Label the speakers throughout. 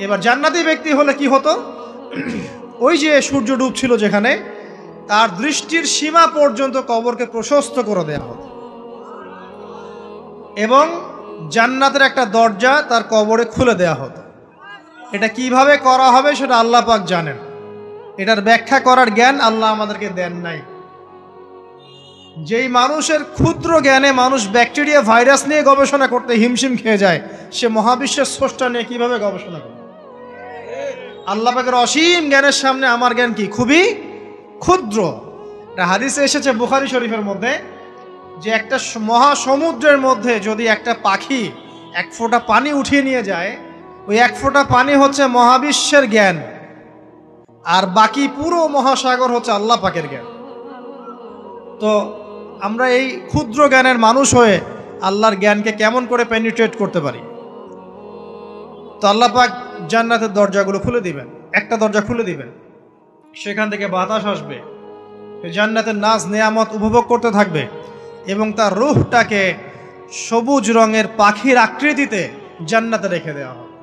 Speaker 1: এবার জান্নাতি ব্যক্তি হলে কি হতো, ওই যে সূর্য ডুবছিল যেখানে, তার দৃষ্টির সীমা পর্যন্ত কবরকে প্রশস্ত করে দেওয়া হতো এবং জান্নাতের একটা দরজা তার কবরে খুলে দেওয়া হতো। এটা কিভাবে করা হবে সেটা আল্লাহ পাক জানেন, এটার ব্যাখ্যা করার জ্ঞান আল্লাহ আমাদেরকে দেন নাই। যেই মানুষের ক্ষুদ্র জ্ঞানে মানুষ ব্যাকটেরিয়া ভাইরাস নিয়ে গবেষণা করতে হিমশিম খেয়ে যায়, সে মহাবিশ্বের স্রষ্টা নিয়ে কিভাবে গবেষণা করে? আল্লাহ পাকের অসীম জ্ঞানের সামনে আমার জ্ঞান কি? খুবই ক্ষুদ্র। একটা হাদিসে এসেছে বুখারী শরীফের মধ্যে যে একটা মহাসমুদ্রের মধ্যে যদি একটা পাখি এক ফোঁটা পানি উঠিয়ে নিয়ে যায়, ওই এক ফোঁটা পানি হচ্ছে মহাবিশ্বের জ্ঞান, আর বাকি পুরো মহাসাগর হচ্ছে আল্লাহ পাকের জ্ঞান। তো আমরা এই ক্ষুদ্র জ্ঞানের মানুষ হয়ে আল্লাহর জ্ঞানকে কেমন করে পেনিট্রেট করতে পারি? তো আল্লাহ পাক জান্নাতের দরজাগুলো খুলে দিবেন, একটা দরজা খুলে দিবেন, সেখান থেকে বাতাস আসবে, জান্নাতের নাজ নেয়ামত উপভোগ করতে থাকবে এবং তার রূহটাকে সবুজ রঙের পাখির আকৃতিতে জান্নাতে রেখে দেওয়া হবে।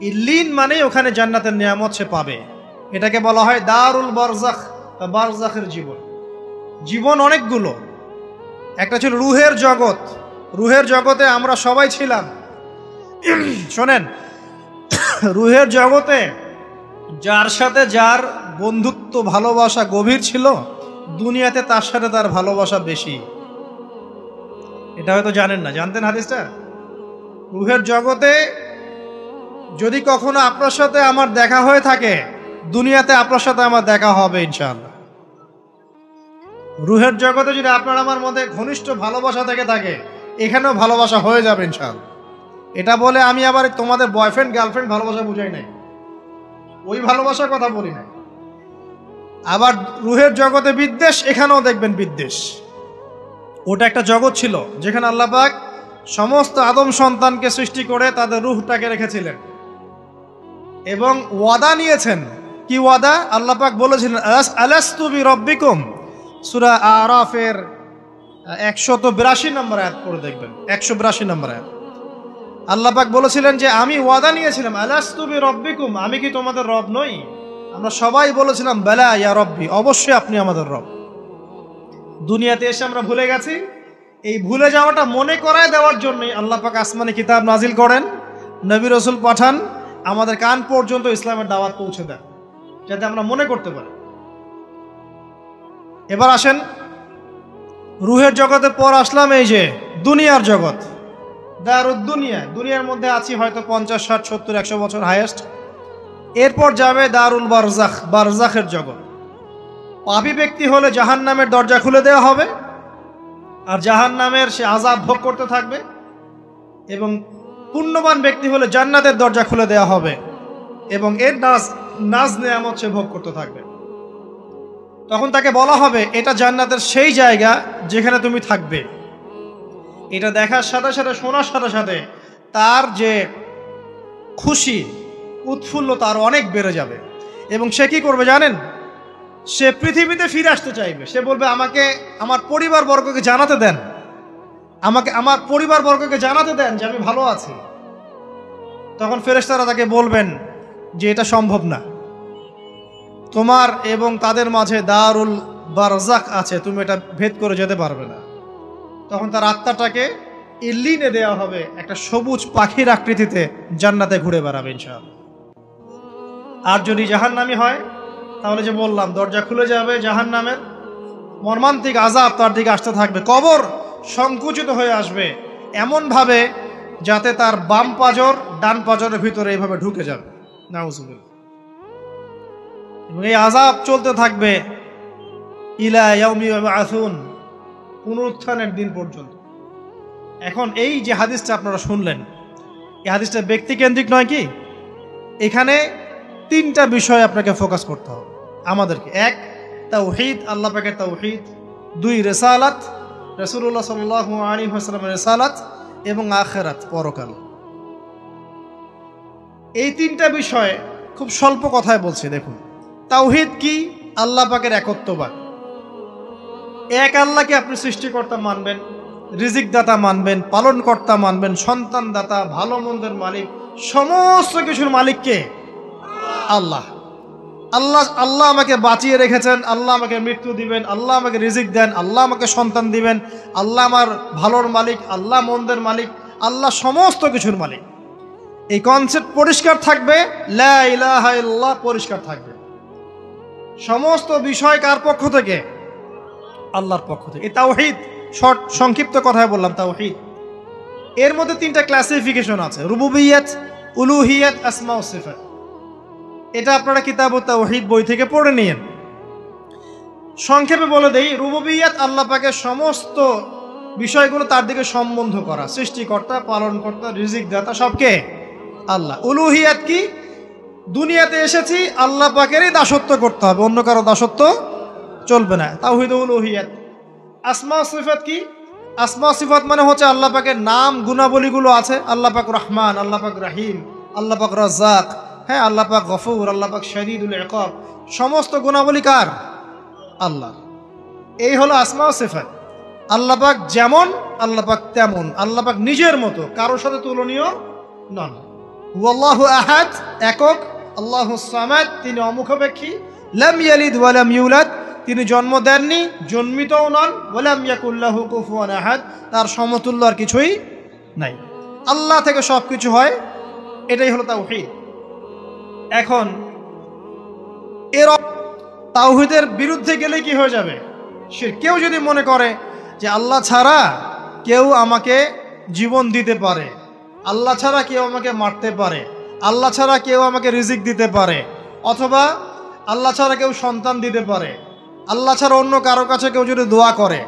Speaker 1: ইল্লিন মানেই ওখানে জান্নাতের নিয়ামত সে পাবে। এটাকে বলা হয় দারুল বারজাখ বা বারজাখের জীবন। জীবন অনেকগুলো, একটা ছিল রুহের জগৎ। রুহের জগতে আমরা সবাই ছিলাম। শোনেন, রুহের জগতে যার সাথে যার বন্ধুত্ব ভালোবাসা গভীর ছিল, দুনিয়াতে তার সাথে তার ভালোবাসা বেশি। এটা হয়তো জানেন না, জানতেন হাদিসটা? রুহের জগতে যদি কখনো আপনার সাথে আমার দেখা হয়ে থাকে, দুনিয়াতে আপনার সাথে আমার দেখা হবে ইনশাআল্লাহ। রুহের জগতে যদি আপনার আমার মধ্যে ঘনিষ্ঠ ভালোবাসা থেকে থাকে, এখানেও ভালোবাসা হয়ে যাবে ইনশাআল্লাহ। এটা বলে আমি আবার তোমাদের বয়ফ্রেন্ড গার্লফ্রেন্ড ভালোবাসা বুঝাই নাই, ওই ভালোবাসার কথা বলি নাই। আবার রুহের জগতে বিদ্বেষ, এখানেও দেখবেন বিদ্বেষ। ওটা একটা জগৎ ছিল যেখানে আল্লাহ পাক সমস্ত আদম সন্তানকে সৃষ্টি করে তাদের রুহটাকে রেখেছিলেন এবং ওয়াদা নিয়েছেন। কি ওয়াদা? আল্লাহ পাক বলেছিলেন আলাস্তু বিরব্বিকুম, সূরা আরাফের 182 নম্বর আয়াত পড়ে দেখবেন, 182 নম্বর আয়াত। আল্লাহ পাক বলেছিলেন যে আমি ওয়াদা নিয়েছিলাম, আলাস্তু বিরব্বিকুম, আমি কি তোমাদের রব নই? আমরা সবাই বলেছিলাম বালা ইয়া রব্বি, অবশ্যই আপনি আমাদের রব। দুনিয়াতে এসে আমরা ভুলে গেছি। এই ভুলে যাওয়াটা মনে করায় দেওয়ার জন্যই আল্লাহ পাক আসমানে কিতাব নাজিল করেন, নবী রাসূল পাঠান, আমাদের কান পর্যন্ত ইসলামের দাওয়াত পৌঁছে দেন, যাতে আমরা মনে করতে পারি। এবার আসেন রুহের জগতের পর আসলাম এই যে দুনিয়ার জগৎ, দারুদ দুনিয়া। দুনিয়ার মধ্যে আছি হয়তো 50, 60, 70, 100 বছর হাইয়েস্ট। এরপর যাবে দারুল বারজাখ, বারজাখের জগৎ। পাপী ব্যক্তি হলে জাহান্নামের দরজা খুলে দেওয়া হবে আর জাহান্নামের সে আযাব ভোগ করতে থাকবে, এবং পুণ্যবান ব্যক্তি হলে জান্নাতের দরজা খুলে দেওয়া হবে এবং এর নাজ নেয়ামত সে ভোগ করতে থাকবে। তখন তাকে বলা হবে এটা জান্নাতের সেই জায়গা যেখানে তুমি থাকবে। এটা দেখার সাথে সাথে, শোনার সাথে সাথে তার যে খুশি উৎফুল্লতা আরো অনেক বেড়ে যাবে এবং সে কি করবে জানেন? সে পৃথিবীতে ফিরে আসতে চাইবে। সে বলবে আমাকে আমার পরিবারবর্গকে জানাতে দেন, আমাকে আমার পরিবারবর্গকে জানাতে দেন যে আমি ভালো আছি। তখন ফেরেশতারা তাকে বলবেন যে এটা সম্ভব না, তোমার এবং তাদের মাঝে দারুল বারজাখ আছে, তুমি এটা ভেদ করে যেতে পারবে না। তখন তার আত্মাটাকে ইল্লিনে দেওয়া হবে, একটা সবুজ পাখির আকৃতিতে জান্নাতে ঘুরে বেড়াবে ইনশাআল্লাহ। আর যদি জাহান্নামী হয় তাহলে যে বললাম দরজা খুলে যাবে, জাহান্নামের মর্মান্তিক আযাব তার দিকে আসতে থাকবে। কবর সংকুচিত হয়ে আসবে এমনভাবে যাতে তার বাম পাজর ডান পাজরের ভিতরে এইভাবে ঢুকে যাবে, নাউযুবিল্লাহ। এবং এই আযাব চলতে থাকবে ইলা ইয়াউমি ইউবআসুন, পুনরুত্থানের দিন পর্যন্ত। এখন এই যে হাদিসটা আপনারা শুনলেন, এই হাদিসটা ব্যক্তিকেন্দ্রিক নয় কি? এখানে তিনটা বিষয় আপনাকে ফোকাস করতে হবে আমাদেরকে। এক, তাওহীদ, আল্লাহ পাকের তাওহীদ। দুই, রিসালাত, রাসূলুল্লাহ সাল্লাল্লাহু আলাইহি ওয়াসাল্লামের রিসালাত। এবং আখিরাত, পরকাল। এই তিনটা বিষয় খুব স্বল্প কথায় বলছি। দেখুন, তাওহীদ কি? আল্লাহ পাকের একত্ববাদ। এক আল্লাহকে আপনি সৃষ্টিকর্তা মানবেন, রিজিক দাতা মানবেন, পালনকর্তা মানবেন, সন্তান দাতা, ভালো মন্দের মালিক, সমস্ত কিছুর মালিক কে? আল্লাহ। আল্লাহ আল্লাহ আমাকে বাঁচিয়ে রেখেছেন, আল্লাহ আমাকে মৃত্যু দিবেন, আল্লাহ আমাকে রিজিক দেন, আল্লাহ আমাকে সন্তান দিবেন, আল্লাহ আমার ভালোর মালিক, আল্লাহ মন্দের মালিক, আল্লাহ সমস্ত কিছুর মালিক। এই কনসেপ্ট পরিষ্কার থাকবে, লা ইলাহা ইল্লাল্লাহ পরিষ্কার থাকবে। সমস্ত বিষয় কার পক্ষ থেকে? আল্লাহর পক্ষ থেকে। এই তাওহীদ, শর্ট সংক্ষিপ্ত কথায় বললাম তাওহীদ। এর মধ্যে তিনটা ক্লাসিফিকেশন আছে, রুবুবিয়্যাত, উলুহিয়্যাত, আসমা ও সিফাত। এটা আপনারা কিতাবুত তাওহীদ বই থেকে পড়ে নিন। সংক্ষেপে বলে দেই, রুবুবিয়্যাত আল্লাহ পাকের সমস্ত বিষয়গুলো তার দিকে সম্বন্ধ করা, সৃষ্টিকর্তা, পালনকর্তা, রিজিক দাতা সবকে আল্লাহ। উলুহিয়্যাত কি? দুনিয়াতে এসেছি আল্লাহ পাকেরই দাসত্ব করতে হবে, অন্য কারো দাসত্ব চলবে না, তাওহীদ উলুহিয়্যাত। আসমা সিফাত কি? আসমা সিফাত মানে হচ্ছে আল্লাহ পাকের নাম গুণাবলীগুলো আছে, আল্লাহ পাক রহমান, আল্লাহ পাক রহিম, আল্লাহ পাক রাজ্জাক, হ্যাঁ, আল্লাহ পাক গফুর, আল্লাহ পাক শাদীদুল ইকাব, সমস্ত গুণাবলী কার? আল্লাহ। এই হলো আসমা সিফাত। আল্লাহ পাক যেমন, আল্লাহ পাক তেমন, আল্লাহ পাক নিজের মতো, কারোর সাথে তুলনীয় নন। ওয়াল্লাহু আহাদ, একক, আল্লাহুস সামাদ, তিনি অমুখাপেক্ষী, লাম ইয়ালিদ ওয়া লাম ইউলাদ, তিনি জন্ম দেননি, জন্মিতও নন, ওয়া লাম ইয়াকুল লাহু কুফুয়ান আহাদ, তার সমতুল্য আর কিছুই নাই। আল্লাহ থেকে সব কিছু হয়, এটাই হলো তাওহীদ। এখন এর তাওহীদের বিরুদ্ধে গেলে কি হয়ে যাবে? শিরক। কেউ যদি মনে করে যে আল্লাহ ছাড়া কেউ আমাকে জীবন দিতে পারে, আল্লাহ ছাড়া কেউ আমাকে মারতে পারে, আল্লাহ ছাড়া কেউ আমাকে রিজিক দিতে পারে, অথবা আল্লাহ ছাড়া কেউ সন্তান দিতে পারে, আল্লাহ ছাড়া অন্য কারো কাছে কেউ যদি দোয়া করে,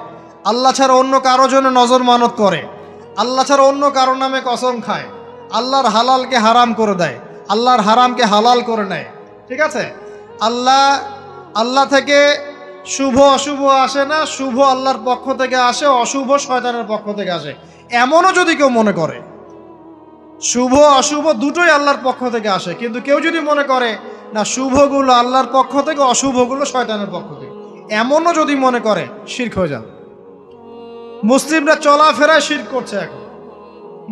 Speaker 1: আল্লাহ ছাড়া অন্য কারো জন্য নজর মানত করে, আল্লাহ ছাড়া অন্য কারো নামে কসম খায়, আল্লাহর হালালকে হারাম করে দেয়, আল্লাহর হারামকে হালাল করে নেয়, ঠিক আছে? আল্লাহ থেকে শুভ অশুভ আসে না, শুভ আল্লাহর পক্ষ থেকে আসে, অশুভ শয়তানের পক্ষ থেকে আসে, এমনও যদি কেউ মনে করে, শুভ অশুভ দুটোই আল্লাহর পক্ষ থেকে আসে, কিন্তু কেউ যদি মনে করে না শুভগুলো আল্লাহর পক্ষ থেকে, অশুভগুলো শয়তানের পক্ষ থেকে, এমনও যদি মনে করে, শিরক হয়ে যাবে। মুসলিমরা চলাফেরায় শিরক করছে। এখন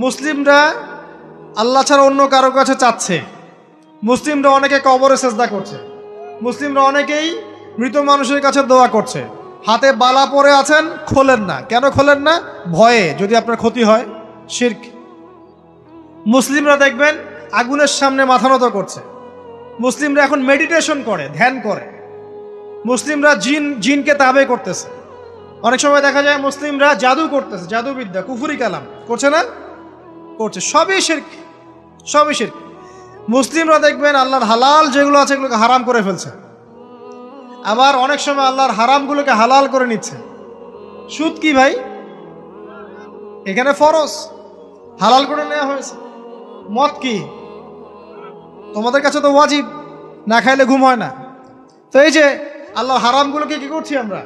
Speaker 1: মুসলিমরা আল্লাহ ছাড়া অন্য কারো কাছে চাচ্ছে, মুসলিমরা অনেকে কবরে সেজদা করছে, মুসলিমরা অনেকেই মৃত মানুষের কাছে দোয়া করছে, হাতে বালা পরে আছেন, খোলেন না। কেন খোলেন না? ভয়ে যদি আপনার ক্ষতি হয়, শিরক। মুসলিমরা দেখবেন আগুনের সামনে মাথা নত করছে, মুসলিমরা এখন মেডিটেশন করে, ধ্যান করে, মুসলিমরা জিনকে তাবে করতেছে, অনেক সময় দেখা যায় মুসলিমরা জাদু করতেছে, জাদুবিদ্যা, কুফরি কালাম করছে না? করছে। সবই শিরক, সবই শিরক। মুসলিমরা দেখবেন আল্লাহর হালাল যেগুলো আছে এগুলোকে হারাম করে ফেলছে, আবার অনেক সময় আল্লাহর হারামগুলোকে হালাল করে নিচ্ছে। সুদ কি ভাই? এখানে ফরজ, হালাল করে নেওয়া হয়েছে। মদ কি? তোমাদের কাছে তো ওয়াজিব, না খাইলে ঘুম হয় না। তো এই যে আল্লাহ হারামগুলোকে কি করছি আমরা?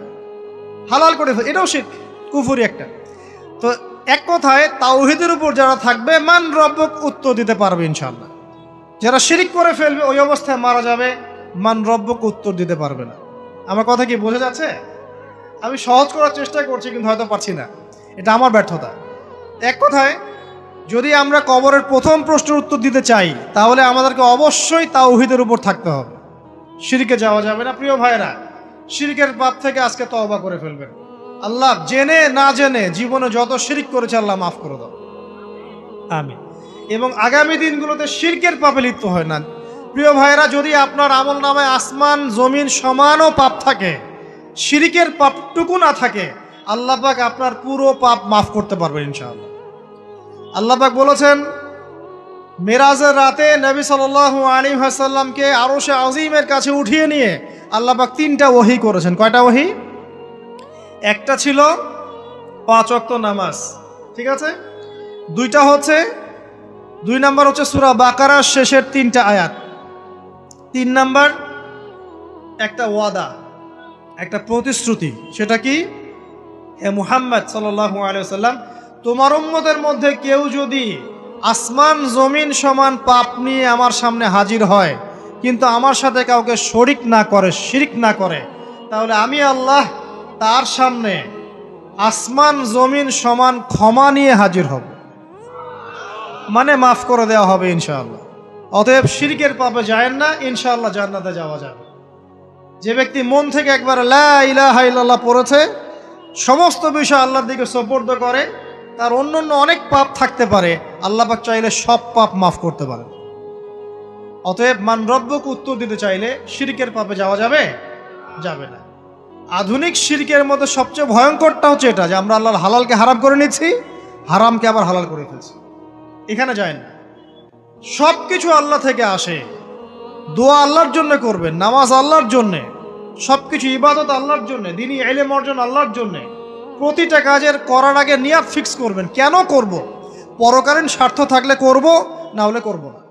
Speaker 1: হালাল করে ফেলছি, এটাও শিরক, কুফরি একটা। তো এক কথায় তাওহীদের উপর যারা থাকবে, মান রব্বক উত্তর দিতে পারবে ইনশাআল্লাহ। যারা শিরক করে ফেলবে ওই অবস্থায় মারা যাবে, মান রব্বক উত্তর দিতে পারবে না। আমার কথা কি বোঝা যাচ্ছে? আমি সহজ করার চেষ্টা করছি, কিন্তু হয়তো পারছি না, এটা আমার ব্যর্থতা। এক কথায় যদি আমরা কবরের প্রথম প্রশ্নের উত্তর দিতে চাই, তাহলে আমাদেরকে অবশ্যই তাওহীদের উপর থাকতে হবে, শিরকে যাওয়া যাবে না। প্রিয় ভাইরা, শিরকের পাপ থেকে আজকে তওবা করে ফেলবেন। আল্লাহ জেনে না জেনে জীবনে যত শিরক করেছে আল্লাহ মাফ করে দাও, আমিন। এবং আগামী দিনগুলোতে শিরকের পাপে লিপ্ত হয় না। প্রিয় ভাইরা, যদি আপনার আমল নামায় আসমান জমিন সমানও পাপ থাকে, শিরকের পাপটুকু না থাকে, আল্লাহ পাক আপনার পুরো পাপ মাফ করতে পারবেন ইনশাআল্লাহ। আল্লাহ পাক বলেছেন, মেরাজের রাতে নবী সাল্লাল্লাহু আলাইহি ওয়াসাল্লামকে আরশে আজিমের কাছে উঠিয়ে নিয়ে আল্লাহ পাক 3টা ওহী করেছেন। কয়টা ওহী? একটা ছিল 5 ওয়াক্ত নামাজ, ঠিক আছে? 2 নাম্বার হচ্ছে সূরা বাকারার শেষের 3টা আয়াত। 3 নাম্বার একটা ওয়াদা, একটা প্রতিশ্রুতি। সেটা কি? হে মুহাম্মদ সাল্লাল্লাহু আলাইহি ওয়াসাল্লাম, তোমার উম্মতের মধ্যে কেউ যদি আসমান জমিন সমান পাপ নিয়ে আমার সামনে হাজির হয়, কিন্তু আমার সাথে কাউকে শরিক না করে, শিরক না করে, তাহলে আমি আল্লাহ তার সামনে আসমান জমিন সমান ক্ষমা নিয়ে হাজির হব। মানে মাফ করে দেওয়া হবে ইনশাআল্লাহ। অতএব শিরকের পাপে যায়েন না, ইনশাআল্লাহ জান্নাতে যাওয়া যাবে। যে ব্যক্তি মন থেকে একবার লা ইলাহা ইল্লাল্লাহ পড়েছে, সমস্ত বিষয় আল্লাহর দিকে সুপর্দ করে, তার অন্যান্য অনেক পাপ থাকতে পারে, আল্লাহ পাক চাইলে সব পাপ মাফ করতে পারে। অতএব মান রব্বকে উত্তর দিতে চাইলে শিরকের পাপে যাওয়া যাবে যাবে না। আধুনিক শিরকের মধ্যে সবচেয়ে ভয়ঙ্করটা হচ্ছে এটা যে আমরা আল্লাহর হালালকে হারাম করে নিচ্ছি, হারামকে আবার হালাল করে ফেলছি। এখানে যায় না। সব কিছু আল্লাহ থেকে আসে। দোয়া আল্লাহর জন্য করবেন, নামাজ আল্লাহর জন্যে, সব কিছু ইবাদত আল্লাহর জন্যে, দ্বীনি ইলম অর্জন আল্লাহর জন্যে। প্রতিটা কাজের করার আগে নিয়াত ফিক্স করবেন, কেন করব? পরকালীন স্বার্থ থাকলে করব, না হলে করব না।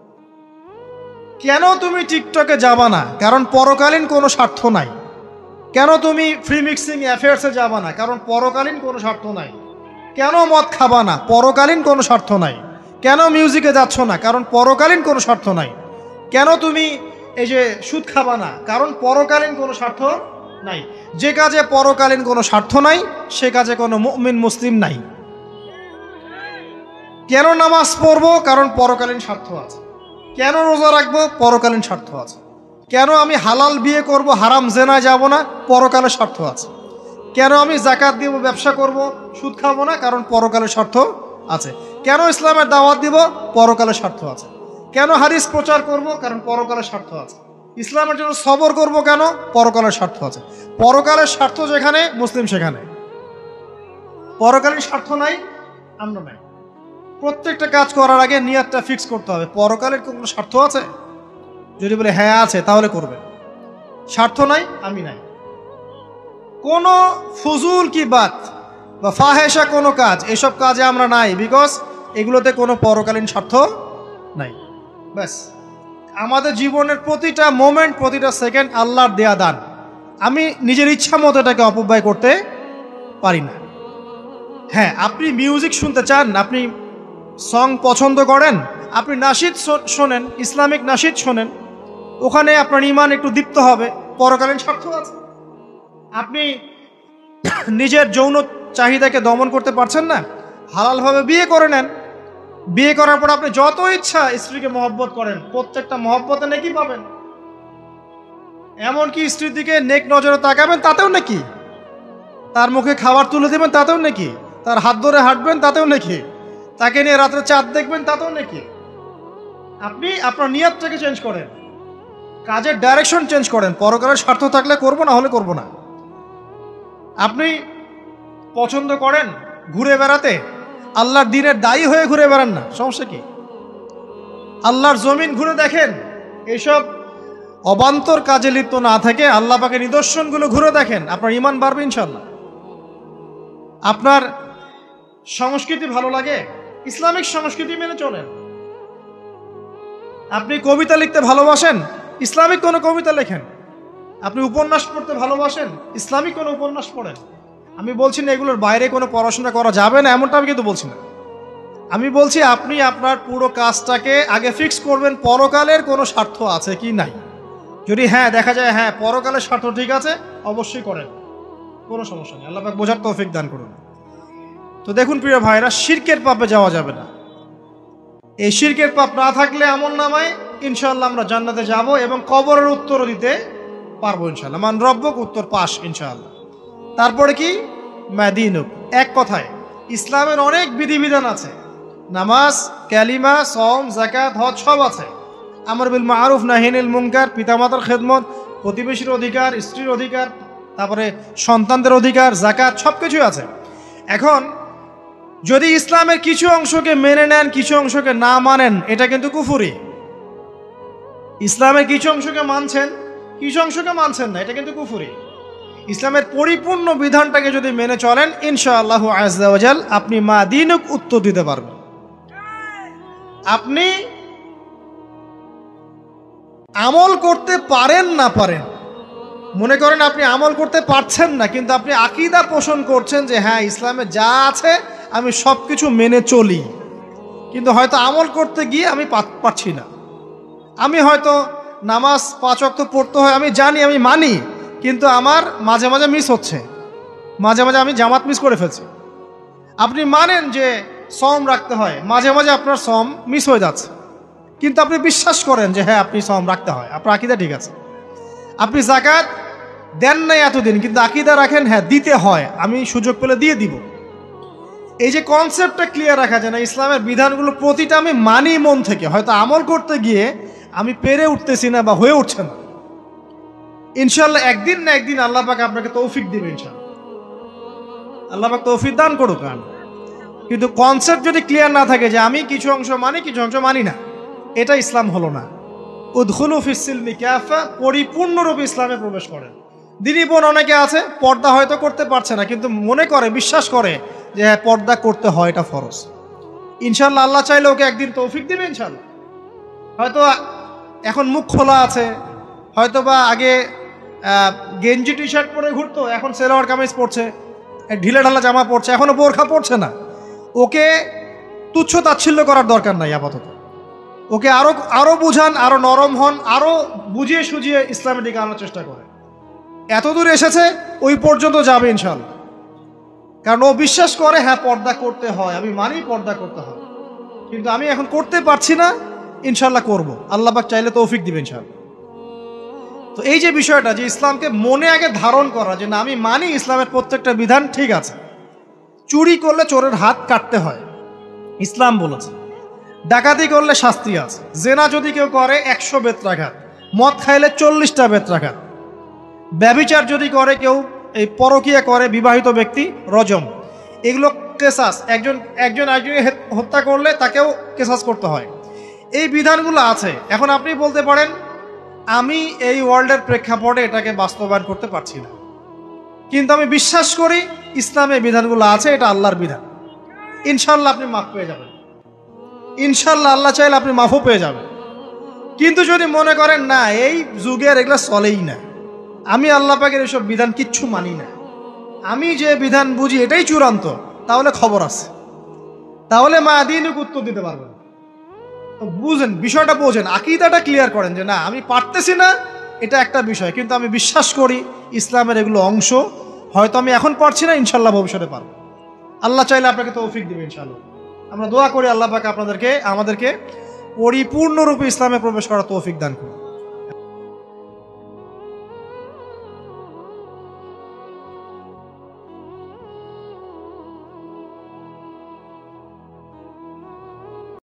Speaker 1: কেন তুমি টিকটকে যাবা না? কারণ পরকালীন কোনো স্বার্থ নাই। কেন তুমি ফ্রি মিক্সিং অ্যাফেয়ার্সে যাবা না? কারণ পরকালীন কোনো স্বার্থ নাই। কেন মদ খাবা না? পরকালীন কোনো স্বার্থ নাই। কেন মিউজিকে যাচ্ছ না? কারণ পরকালীন কোনো স্বার্থ নাই। কেন তুমি এই যে সুদ খাবা না? কারণ পরকালীন কোনো স্বার্থ নাই। যে কাজে পরকালীন কোনো স্বার্থ নাই, সে কাজে কোনো মুমিন মুসলিম নাই। কেন নামাজ পড়বো? কারণ পরকালীন স্বার্থ আছে। কেন রোজা রাখবো? পরকালীন স্বার্থ আছে। কেন আমি হালাল বিয়ে করব, হারাম জেনায় যাব না? পরকালের স্বার্থ আছে। কেন আমি যাকাত দিব, ব্যবসা করব, সুদ খাবো না? কারণ পরকালের স্বার্থ আছে। কেন ইসলামের দাওয়াত দিব? পরকালের স্বার্থ আছে। কেন হাদিস প্রচার করব? কারণ পরকালের স্বার্থ আছে। ইসলামের জন্য সবর করব কেন? পরকালের স্বার্থ আছে। পরকালের স্বার্থ যেখানে, মুসলিম সেখানে। পরকালীন স্বার্থ নাই, আমরা নাই। প্রত্যেকটা কাজ করার আগে নিয়াতটা ফিক্স করতে হবে। পরকালের কোনো স্বার্থ আছে? যদি বলে হ্যাঁ আছে, তাহলে করবে। স্বার্থ নাই, আমি নাই। কোনো ফুজুল কি বাত বা ফাহেসা কোনো কাজ, এসব কাজে আমরা নাই, বিকজ এগুলোতে কোনো পরকালীন স্বার্থ নাই। ব্যাস, আমাদের জীবনের প্রতিটা মোমেন্ট, প্রতিটা সেকেন্ড আল্লাহর দেয়া দান। আমি নিজের ইচ্ছা মতো এটাকে অপব্যয় করতে পারি না। হ্যাঁ, আপনি মিউজিক শুনতে চান, আপনি সং পছন্দ করেন, আপনি নাশিদ শোনেন, ইসলামিক নাশিদ শোনেন, ওখানে আপনার ঈমান একটু দীপ্ত হবে, পরকালীন স্বার্থ আছে। আপনি নিজের যৌন চাহিদাকে দমন করতে পারছেন না, হালালভাবে বিয়ে করে নেন। বিয়ে করার পর আপনি যত ইচ্ছা স্ত্রীকে মহব্বত করেন, প্রত্যেকটা মহব্বতে নেকি পাবেন। এমনকি স্ত্রীর দিকে নেক নজরে তাকাবেন, তাতেও নাকি। তার মুখে খাবার তুলে দেবেন, তাতেও নাকি। তার হাত ধরে হাঁটবেন, তাতেও নাকি। তাকে নিয়ে রাত্রে চাঁদ দেখবেন, তাতেও নাকি। আপনি আপনার নিয়তটাকে চেঞ্জ করেন, কাজের ডাইরেকশন চেঞ্জ করেন। পরকালের স্বার্থ থাকলে করবো, না হলে করবো না। আপনি পছন্দ করেন ঘুরে বেড়াতে, আল্লাহর দিনের দায়ী হয়ে ঘুরে বেড়ান না, সমস্যা কি? আল্লাহর জমিন ঘুরে দেখেন। এইসব অবান্তর কাজে লিপ্ত না থেকে আল্লাহ পাকের নিদর্শনগুলো ঘুরে দেখেন, আপনার ঈমান বাড়বে ইনশাল্লাহ। আপনার সংস্কৃতি ভালো লাগে, ইসলামিক সংস্কৃতি মেনে চলেন। আপনি কবিতা লিখতে ভালোবাসেন, ইসলামিক কোনো কবিতা লেখেন। আপনি উপন্যাস পড়তে ভালোবাসেন, ইসলামিক কোনো উপন্যাস পড়েন। আমি বলছি না এগুলোর বাইরে কোনো পড়াশোনা করা যাবে না, এমনটা আমি কিন্তু বলছি না। আমি বলছি আপনি আপনার পুরো কাজটাকে আগে ফিক্স করবেন, পরকালের কোনো স্বার্থ আছে কি নাই। যদি হ্যাঁ দেখা যায় হ্যাঁ পরকালের স্বার্থ ঠিক আছে, অবশ্যই করেন, কোনো সমস্যা নেই। আল্লাহ পাক বোঝার তৌফিক দান করুন। তো দেখুন প্রিয় ভাইরা, শিরকের পাপে যাওয়া যাবে না। এই শিরকের পাপ না থাকলে আমলনামায় ইনশাআল্লাহ আমরা জান্নাতে যাব এবং কবরের উত্তরও দিতে পারবো ইনশাআল্লাহ। মান রব্বক, উত্তর পাস ইনশাআল্লাহ। তারপরে কি? মাদিনুক। এক কথায় ইসলামের অনেক বিধিবিধান আছে, নামাজ, কালিমা, সওম, যাকাত, হজ সব আছে। আমর বিল মারুফ, নাহি আনিল মুনকার, পিতামাতার খেদমত, প্রতিবেশীর অধিকার, স্ত্রীর অধিকার, তারপরে সন্তানদের অধিকার, যাকাত সব কিছুই আছে। এখন যদি ইসলামের কিছু অংশকে মেনে নেন, কিছু অংশকে না মানেন, এটা কিন্তু কুফরি। ইসলামের কিছু অংশকে মানছেন, কিছু অংশকে মানছেন না, এটা কিন্তু কুফরি। ইসলামের পরিপূর্ণ বিধানটাকে যদি মেনে চলেন, ইনশাআল্লাহু আযজা ওয়া জাল আপনি মাদিনুক উত্তর দিতে পারবেন। আপনি আমল করতে পারেন না পারেন, মনে করেন আপনি আমল করতে পারছেন না, কিন্তু আপনি আকীদা পোষণ করছেন যে হ্যাঁ ইসলামে যা আছে আমি সব কিছু মেনে চলি, কিন্তু হয়তো আমল করতে গিয়ে আমি পারছি না। আমি হয়তো নামাজ 5 ওয়াক্ত পড়তে হয়, আমি জানি, আমি মানি, কিন্তু আমার মাঝে মাঝে মিস হচ্ছে, মাঝে মাঝে আমি জামাত মিস করে ফেলছি। আপনি মানেন যে সম রাখতে হয়, মাঝে মাঝে আপনার সম মিস হয়ে যাচ্ছে, কিন্তু আপনি বিশ্বাস করেন যে হ্যাঁ আপনি সম রাখতে হয়, আপনার আকীদা ঠিক আছে। আপনি যাকাত দেন নাই এতদিন, কিন্তু আকীদা রাখেন হ্যাঁ দিতে হয়, আমি সুযোগ পেলে দিয়ে দিব। এই যে কনসেপ্টটা ক্লিয়ার রাখা যায় না, ইসলামের বিধানগুলো প্রতিটা আমি মানি মন থেকে, হয়তো আমল করতে গিয়ে আমি পেরে উঠতেছি না বা হয়ে উঠছে না। ইনশাল্লাহ একদিন না একদিন আল্লাহ পাক আপনাকে তৌফিক দিবে, ইনশাল্লাহ আল্লাহ পাক তৌফিক দান করুক। কিন্তু কনসেপ্ট যদি ক্লিয়ার না থাকে যে আমি কিছু অংশ মানি কিছু অংশ মানি না, এটা ইসলাম হলো না। উদখুলু ফিস-সিলমি কাফা, পরিপূর্ণরূপে ইসলামে প্রবেশ করেন। দিনী বোন অনেকে আছে পর্দা হয়তো করতে পারছে না, কিন্তু মনে করে বিশ্বাস করে যে হ্যাঁ পর্দা করতে হয়, এটা ফরজ। ইনশাল্লাহ আল্লাহ চাইলে ওকে একদিন তৌফিক দিবে ইনশাল্লাহ। হয়তো এখন মুখ খোলা আছে, হয়তো বা আগে গেঞ্জি টি শার্ট পরে ঘুরতো, এখন সেলোয়ার কামিজ পরছে, ঢিলে ঢালা জামা পরছে, এখনো বোরখা পরছে না। ওকে তুচ্ছ তাচ্ছিল্য করার দরকার নাই আপাতত, ওকে আরো বুঝান, আরো নরম হন, আরো বুঝিয়ে সুঝিয়ে ইসলামের দিকে আনার চেষ্টা করে। এতদূর এসেছে, ওই পর্যন্ত যাবে ইনশাল্লাহ। কারণ ও বিশ্বাস করে হ্যাঁ পর্দা করতে হয়, আমি মানি পর্দা করতে হয়, কিন্তু আমি এখন করতে পারছি না, ইনশাল্লাহ করব, আল্লাহ পাক চাইলে তৌফিক দিবেন ইনশাল্লাহ। তো এই যে বিষয়টা, যে ইসলামকে মনে আগে ধারণ করা, যে না আমি মানি ইসলামের প্রত্যেকটা বিধান ঠিক আছে। চুরি করলে চোরের হাত কাটতে হয়, ইসলাম বলেছে। ডাকাতি করলে শাস্তি আছে। জেনা যদি কেউ করে 100 বেত্রাঘাত, মদ খাইলে 40টা বেত্রাঘাত, ব্যভিচার যদি করে কেউ, এই পরকীয়া করে বিবাহিত ব্যক্তি, রজম। এগুলো কেসাস, একজন একজনকে হত্যা করলে তাকেও কেসাস করতে হয়। এই বিধানগুলো আছে। এখন আপনি বলতে পারেন আমি এই ওয়ার্ল্ডের প্রেক্ষাপটে এটাকে বাস্তবায়ন করতে পারছি না, কিন্তু আমি বিশ্বাস করি ইসলামে বিধানগুলো আছে, এটা আল্লাহর বিধান। ইনশাল্লাহ আপনি মাফ পেয়ে যাবেন, ইনশাল্লাহ আল্লাহ চাইলে আপনি মাফও পেয়ে যাবেন। কিন্তু যদি মনে করেন না এই যুগের এগুলো চলেই না, আমি আল্লাহ পাকের এসব বিধান কিচ্ছু মানি না, আমি যে বিধান বুঝি এটাই চূড়ান্ত, তাহলে খবর আছে, তাহলে মায়াদিনুক উত্তর দিতে পারবেন। তো বুঝেন, বিষয়টা বোঝেন, আকীদাটা ক্লিয়ার করেন যে না আমি পারতেছি না, এটা একটা বিষয়, কিন্তু আমি বিশ্বাস করি ইসলামের এগুলো অংশ, হয়তো আমি এখন পারছি না, ইনশাল্লাহ ভবিষ্যতে পারবো। আল্লাহ চাইলে আপনাকে তৌফিক দিবে ইনশাল্লাহ। আমরা দোয়া করি আল্লাহ পাক আমাদেরকে পরিপূর্ণরূপে ইসলামে প্রবেশ করার তৌফিক দান করুন।